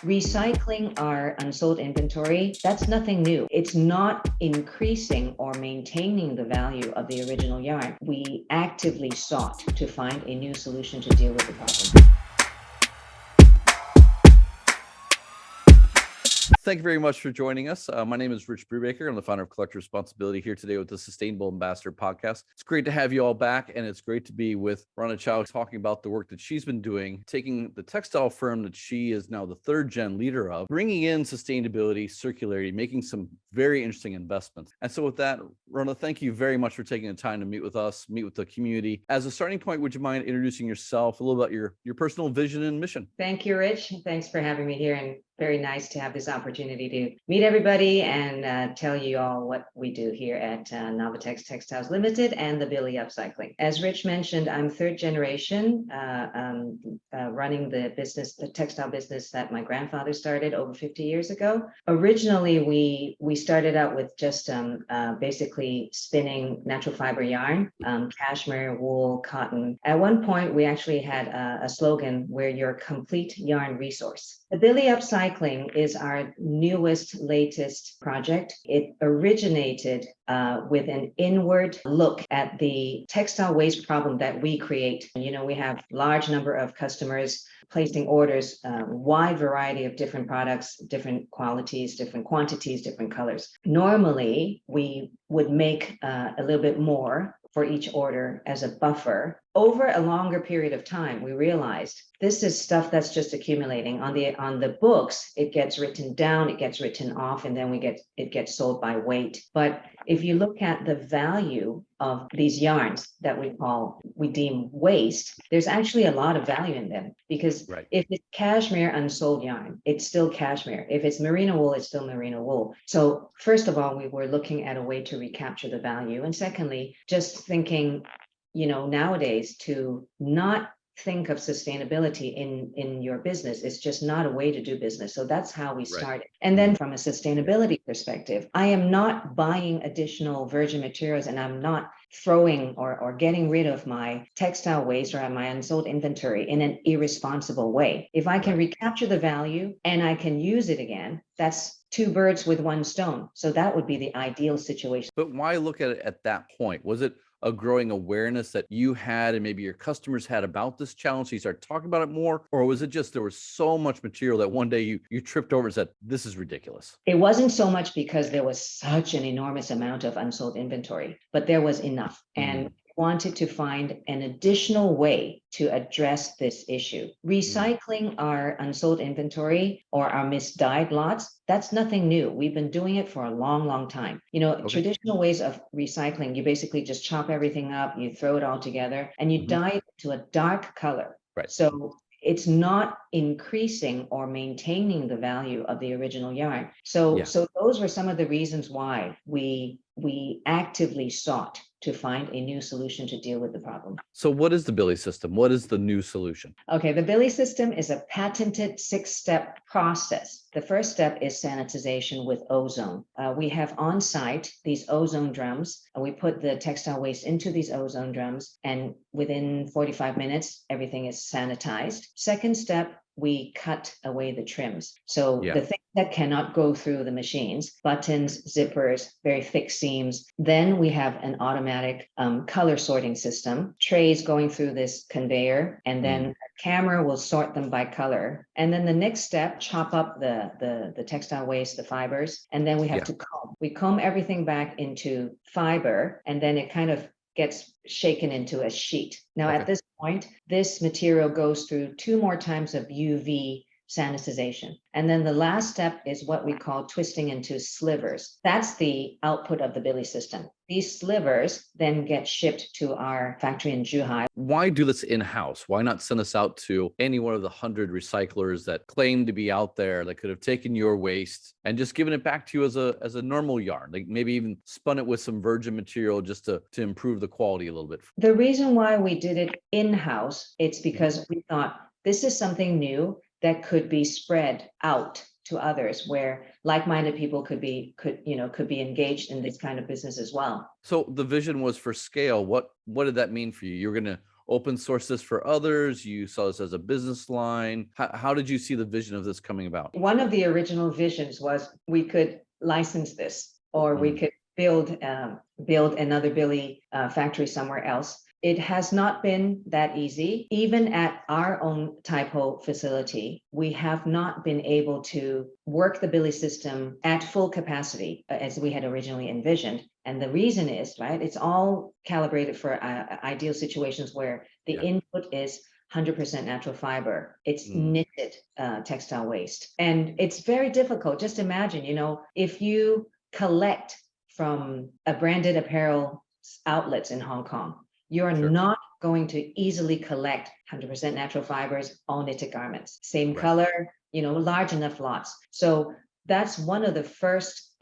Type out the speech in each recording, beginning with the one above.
Recycling our unsold inventory, that's nothing new. It's not increasing or maintaining the value of the original yarn. We actively sought to find a new solution to deal with the problem. Thank you very much for joining us. My name is Rich Brubaker. I'm the founder of Collector Responsibility here today with the Sustainable Ambassador podcast. It's great to have you all back, and it's great to be with Ronna Chao talking about the work that she's been doing, taking the textile firm that she is now the third gen leader of, bringing in sustainability, circularity, making some very interesting investments. And so with that, Ronna, thank you very much for taking the time to meet with us, meet with the community. As a starting point, would you mind introducing yourself, a little about your personal vision and mission? Thank you, Rich. Thanks for having me here, and very nice to have this opportunity to meet everybody and tell you all what we do here at Novetex Textiles Limited and the Billie Upcycling. As Rich mentioned, I'm third generation running the business, the textile business that my grandfather started over 50 years ago. Originally, we started out with just basically spinning natural fiber yarn, cashmere, wool, cotton. At one point, we actually had a slogan, "We're your complete yarn resource." The Billie Upcycling is our newest, latest project. It originated with an inward look at the textile waste problem that we create. You know, we have large number of customers placing orders, wide variety of different products, different qualities, different quantities, different colors. Normally, we would make a little bit more for each order as a buffer. Over a longer period of time, we realized this is stuff that's just accumulating. On the books, it gets written down, it gets written off, and then it gets sold by weight. But if you look at the value of these yarns that we deem waste, there's actually a lot of value in them, because if it's cashmere unsold yarn, it's still cashmere. If it's merino wool, it's still merino wool. So first of all, we were looking at a way to recapture the value. And secondly, just thinking, you know, nowadays to not think of sustainability in your business. It's just not a way to do business. So that's how we started. And then from a sustainability perspective, I am not buying additional virgin materials, and I'm not throwing or getting rid of my textile waste or my unsold inventory in an irresponsible way. If I can recapture the value and I can use it again, that's two birds with one stone. So that would be the ideal situation. But why look at it at that point? Was it a growing awareness that you had and maybe your customers had about this challenge, so you started talking about it more? Or was it just there was so much material that one day you tripped over and said, this is ridiculous? It wasn't so much because there was such an enormous amount of unsold inventory, but there was enough. And wanted to find an additional way to address this issue. Recycling our unsold inventory or our misdyed lots, that's nothing new. We've been doing it for a long, long time. You know, traditional ways of recycling, you basically just chop everything up, you throw it all together, and you dye it to a dark color. So it's not increasing or maintaining the value of the original yarn. So those were some of the reasons why we actively sought to find a new solution to deal with the problem. So what is the Billie system? What is the new solution? Okay, the Billie system is a patented 6-step process. The first step is sanitization with ozone. We have on site these ozone drums, and we put the textile waste into these ozone drums, and within 45 minutes, everything is sanitized. Second step, we cut away the trims. So the things that cannot go through the machines, buttons, zippers, very thick seams. Then we have an automatic color sorting system, trays going through this conveyor, and then a camera will sort them by color. And then the next step, chop up the textile waste, the fibers, and then we have to comb. We comb everything back into fiber, and then it kind of gets shaken into a sheet. Now, at this point, this material goes through 2 more times of UV sanitization. And then the last step is what we call twisting into slivers. That's the output of the Billie system. These slivers then get shipped to our factory in Zhuhai. Why do this in-house? Why not send us out to any one of the 100 recyclers that claim to be out there that could have taken your waste and just given it back to you as a normal yarn, like maybe even spun it with some virgin material just to improve the quality a little bit? The reason why we did it in-house, it's because we thought this is something new that could be spread out to others, where like-minded people could be engaged in this kind of business as well. So the vision was for scale. What did that mean for you? You're going to open source this for others? You saw this as a business line. How did you see the vision of this coming about? One of the original visions was we could license this, or we could build another Billie factory somewhere else. It has not been that easy. Even at our own typo facility, we have not been able to work the Billie system at full capacity as we had originally envisioned. And the reason is, right, it's all calibrated for ideal situations where the input is 100% natural fiber. It's knitted textile waste. And it's very difficult. Just imagine, if you collect from a branded apparel outlets in Hong Kong, you're not going to easily collect 100% natural fibers, all knitted garments, same color, large enough lots. So that's one of the first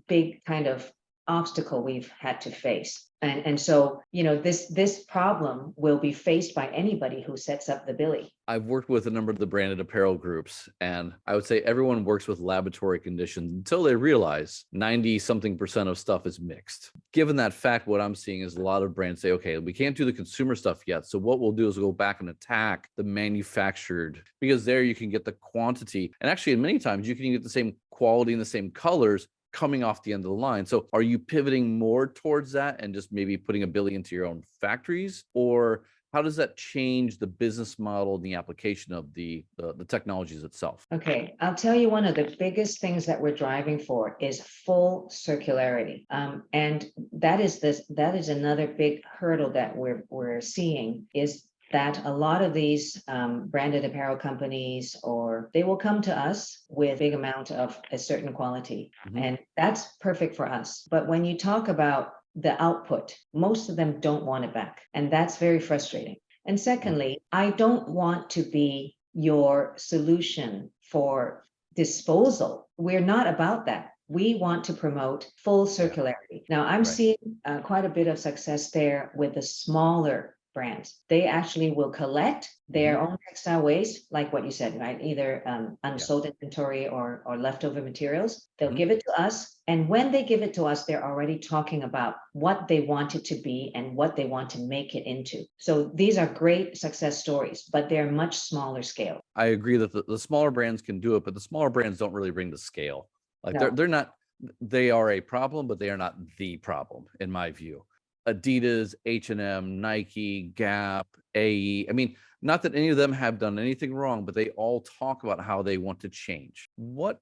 big kind of obstacle we've had to face. And so, this problem will be faced by anybody who sets up the Billie. I've worked with a number of the branded apparel groups, and I would say everyone works with laboratory conditions until they realize 90-something% of stuff is mixed. Given that fact, what I'm seeing is a lot of brands say, okay, we can't do the consumer stuff yet. So what we'll do is we'll go back and attack the manufactured, because there you can get the quantity. And actually, many times you can get the same quality and the same colors coming off the end of the line. So are you pivoting more towards that and just maybe putting a Billie into your own factories? Or how does that change the business model and the application of the technologies itself? Okay, I'll tell you, one of the biggest things that we're driving for is full circularity. And that is another big hurdle that we're seeing, is that a lot of these branded apparel companies, or they will come to us with a big amount of a certain quality, and that's perfect for us. But when you talk about the output, most of them don't want it back, and that's very frustrating. And secondly, I don't want to be your solution for disposal. We're not about that. We want to promote full circularity. Now, I'm seeing quite a bit of success there with the smaller brands. They actually will collect their own textile waste, like what you said, right? Either unsold inventory or leftover materials. They'll give it to us. And when they give it to us, they're already talking about what they want it to be and what they want to make it into. So these are great success stories, but they're much smaller scale. I agree that the smaller brands can do it, but the smaller brands don't really bring the scale. Like they're not, they are a problem, but they are not the problem in my view. Adidas, H&M, Nike, Gap, AE. I mean, not that any of them have done anything wrong, but they all talk about how they want to change. What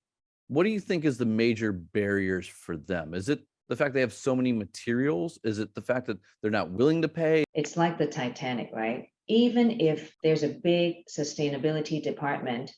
do you think is the major barriers for them? Is it the fact they have so many materials? Is it the fact that they're not willing to pay? It's like the Titanic, right? Even if there's a big sustainability department,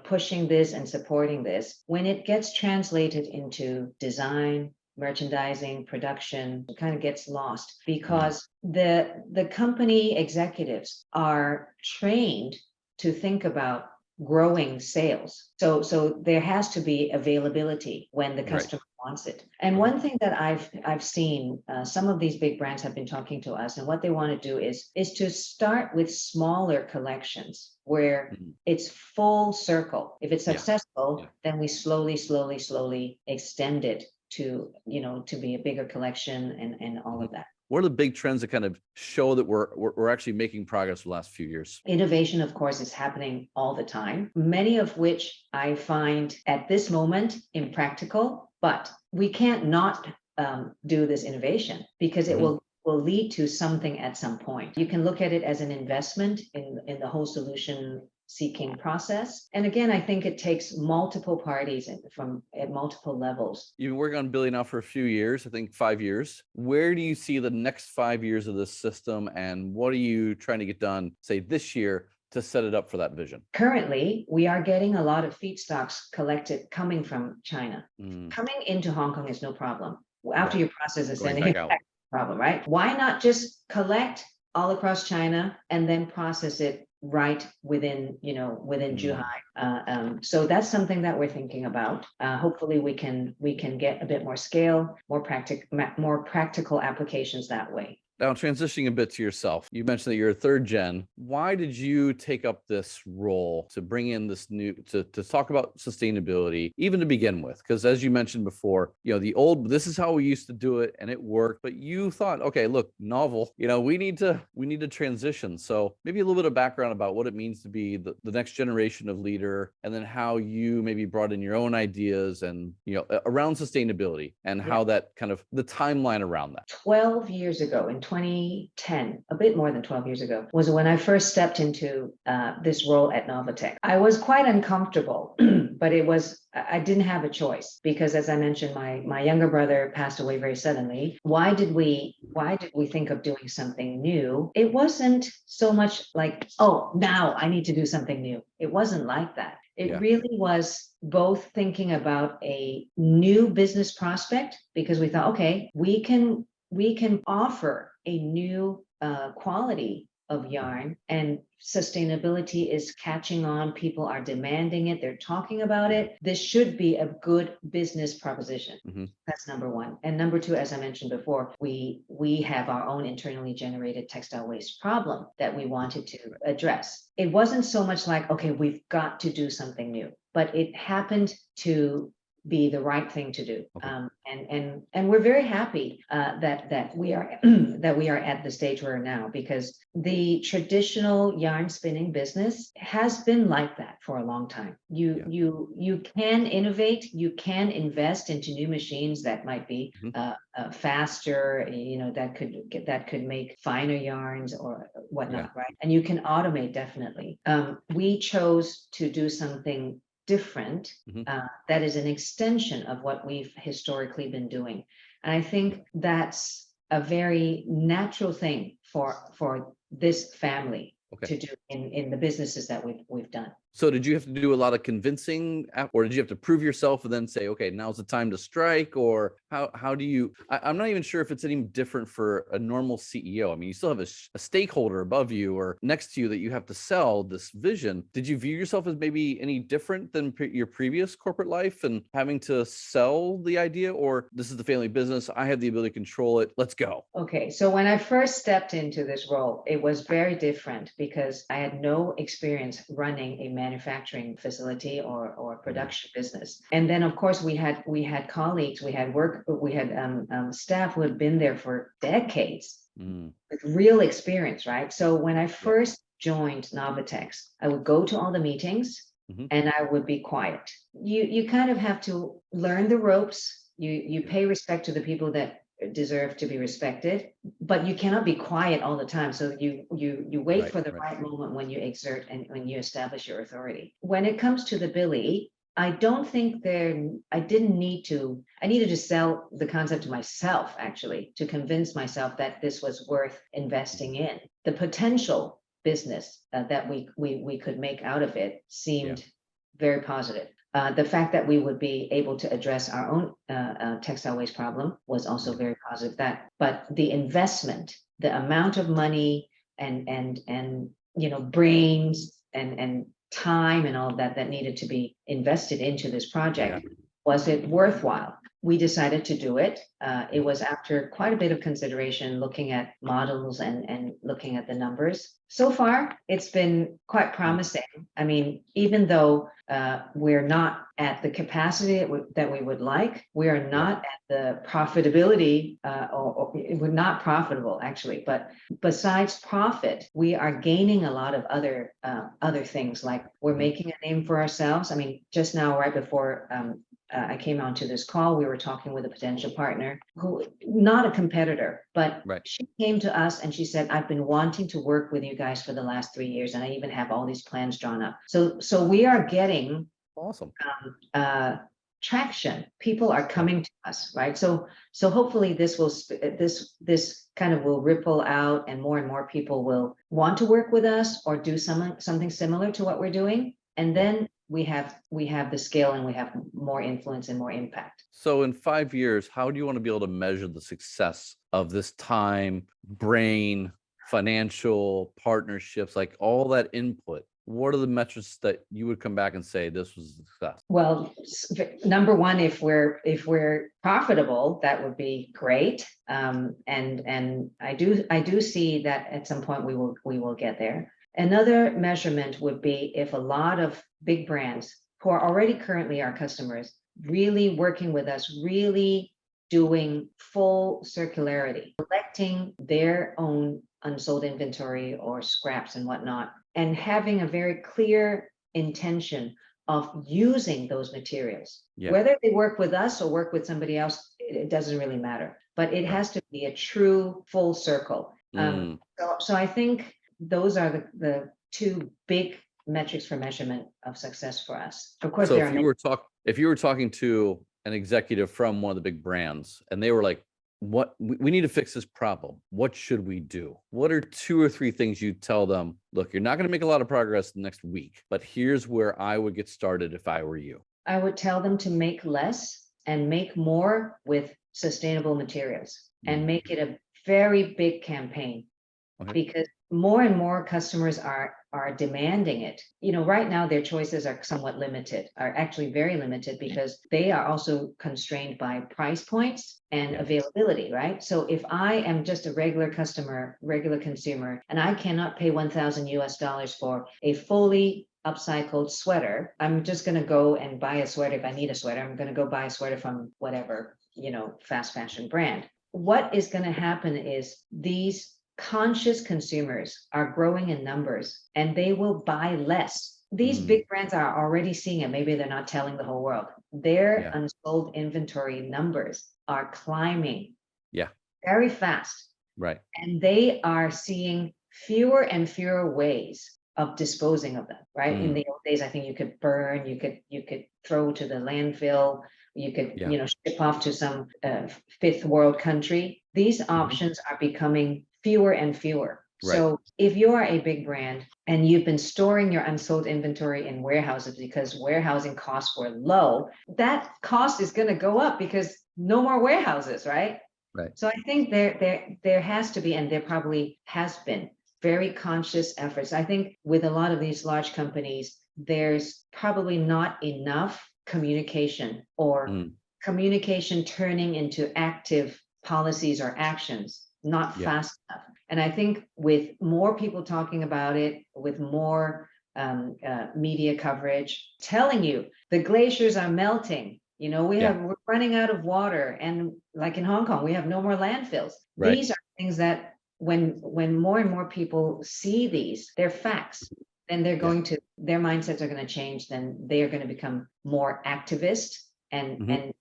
pushing this and supporting this, when it gets translated into design, merchandising, production, it kind of gets lost, because the company executives are trained to think about growing sales. So there has to be availability when the customer wants it. And one thing that I've seen, some of these big brands have been talking to us, and what they want to do is to start with smaller collections where it's full circle. If it's successful, then we slowly extend it to be a bigger collection and all of that. What are the big trends that kind of show that we're actually making progress the last few years? Innovation, of course, is happening all the time, many of which I find at this moment impractical, but we can't not do this innovation, because it will lead to something at some point. You can look at it as an investment in the whole solution seeking process. And again, I think it takes multiple parties at multiple levels. You've been working on Billie now for a few years, I think 5 years. Where do you see the next 5 years of this system, and what are you trying to get done, say, this year to set it up for that vision? Currently, we are getting a lot of feedstocks collected coming from China. Coming into Hong Kong is no problem. After your process is sending it back, problem, right? Why not just collect all across China and then process it right within Zhuhai? So that's something that we're thinking about. Hopefully we can get a bit more scale, more practical applications that way. Now, transitioning a bit to yourself, you mentioned that you're a third gen. Why did you take up this role to bring in this new, to talk about sustainability, even to begin with? Because as you mentioned before, this is how we used to do it and it worked, but you thought, okay, look, novel, we need to transition. So maybe a little bit of background about what it means to be the next generation of leader, and then how you maybe brought in your own ideas and, around sustainability and how that kind of the timeline around that. 12 years ago, in 2010, a bit more than 12 years ago, was when I first stepped into this role at Novetex. I was quite uncomfortable, but I didn't have a choice because, as I mentioned, my younger brother passed away very suddenly. Why did we think of doing something new? It wasn't so much like, oh, now I need to do something new. It wasn't like that. It really was both thinking about a new business prospect, because we thought, okay, we can offer a new quality of yarn, and sustainability is catching on. People are demanding it. They're talking about it. This should be a good business proposition. That's number one. And number two, as I mentioned before, we have our own internally generated textile waste problem that we wanted to address. It wasn't so much like, okay, we've got to do something new, but it happened to be the right thing to do. And we're very happy that we are that we are at the stage we're now, because the traditional yarn spinning business has been like that for a long time. You can innovate, you can invest into new machines that might be faster, that could make finer yarns or whatnot, right? And you can automate, definitely. We chose to do something different, that is an extension of what we've historically been doing. And I think that's a very natural thing for this family to do in the businesses that we've done. So did you have to do a lot of convincing, or did you have to prove yourself and then say, okay, now's the time to strike? Or how do you, I'm not even sure if it's any different for a normal CEO. I mean, you still have a stakeholder above you or next to you that you have to sell this vision. Did you view yourself as maybe any different than your previous corporate life and having to sell the idea? Or this is the family business, I have the ability to control it, let's go? Okay, so when I first stepped into this role, it was very different because I had no experience running a manufacturing facility or production business. And then, of course, we had colleagues, we had staff who had been there for decades with real experience, right? So when I first joined Novetex, I would go to all the meetings and I would be quiet. You kind of have to learn the ropes. You pay respect to the people that deserve to be respected, but you cannot be quiet all the time. So you wait for the right moment when you exert and when you establish your authority. When it comes to the Billie, I don't think I needed to sell the concept to myself, actually, to convince myself that this was worth investing in. The potential business that we could make out of it seemed very positive. The fact that we would be able to address our own textile waste problem was also very positive. But the investment, the amount of money and brains and time and all of that needed to be invested into this project, was it worthwhile? We decided to do it. It was after quite a bit of consideration, looking at models and looking at the numbers. So far, it's been quite promising. I mean, even though we're not at the capacity that we would like, we are not at the profitability, or we're not profitable, actually. But besides profit, we are gaining a lot of other things, like we're making a name for ourselves. I mean, just now, right before I came onto this call, we were talking with a potential partner who, not a competitor, but she came to us and she said, I've been wanting to work with you guys for the last 3 years, and I even have all these plans drawn up. So we are getting awesome traction. People are coming to us, right? So hopefully this kind of will ripple out, and more people will want to work with us or do something similar to what we're doing. And then we have the scale, and we have more influence and more impact. So in 5 years, how do you want to be able to measure the success of this time, brain, financial partnerships, like all that input? what are the metrics that you would come back and say this was a success? Well, number one, if we're profitable, that would be great. And I do see that at some point we will get there. Another measurement would be if a lot of big brands who are already currently our customers really working with us, really doing full circularity, collecting their own unsold inventory or scraps and whatnot, and having a very clear intention of using those materials. Yeah. Whether they work with us or work with somebody else, it doesn't really matter. But it has to be a true full circle. So I think those are the two big metrics for measurement of success for us. Of course, So there if are you were talking to an executive from one of the big brands and they were like, what we need to fix this problem, what should we do? What are 2 or 3 things you tell them? Look, you're not going to make a lot of progress the next week, but here's where I would get started if I were you. I would tell them to make less and make more with sustainable materials and make it a very big campaign. Okay. Because more and more customers are demanding it. You know, right now their choices are somewhat limited, are actually very limited, because they are also constrained by price points and availability, right? So if I am just a regular customer, regular consumer, and I cannot pay $1,000 for a fully upcycled sweater, I'm just going to go and buy a sweater. If I need a sweater, I'm going to go buy a sweater from whatever, fast fashion brand. What is going to happen is these conscious consumers are growing in numbers and they will buy less. These big brands are already seeing it. Maybe they're not telling the whole world. Their unsold inventory numbers are climbing very fast. Right. And they are seeing fewer and fewer ways of disposing of them, right? In the old days, I think you could burn, you could throw to the landfill, you could, ship off to some fifth world country. These options are becoming fewer and fewer. Right. So if you are a big brand and you've been storing your unsold inventory in warehouses because warehousing costs were low, that cost is going to go up because no more warehouses, right? Right. So I think there has to be, and there probably has been, very conscious efforts. I think with a lot of these large companies, there's probably not enough communication or communication turning into active policies or actions, not fast enough. And I think with more people talking about it, with more media coverage, telling you the glaciers are melting, we're running out of water. And like in Hong Kong, we have no more landfills. Right. These are things that when more and more people see these, they're facts, then they're going to, their mindsets are going to change, then they are going to become more activist and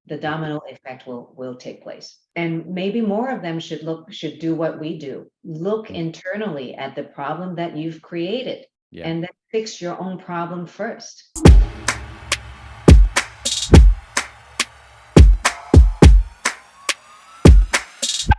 the domino effect will take place. And maybe more of them should do what we do. Look internally at the problem that you've created and then fix your own problem first.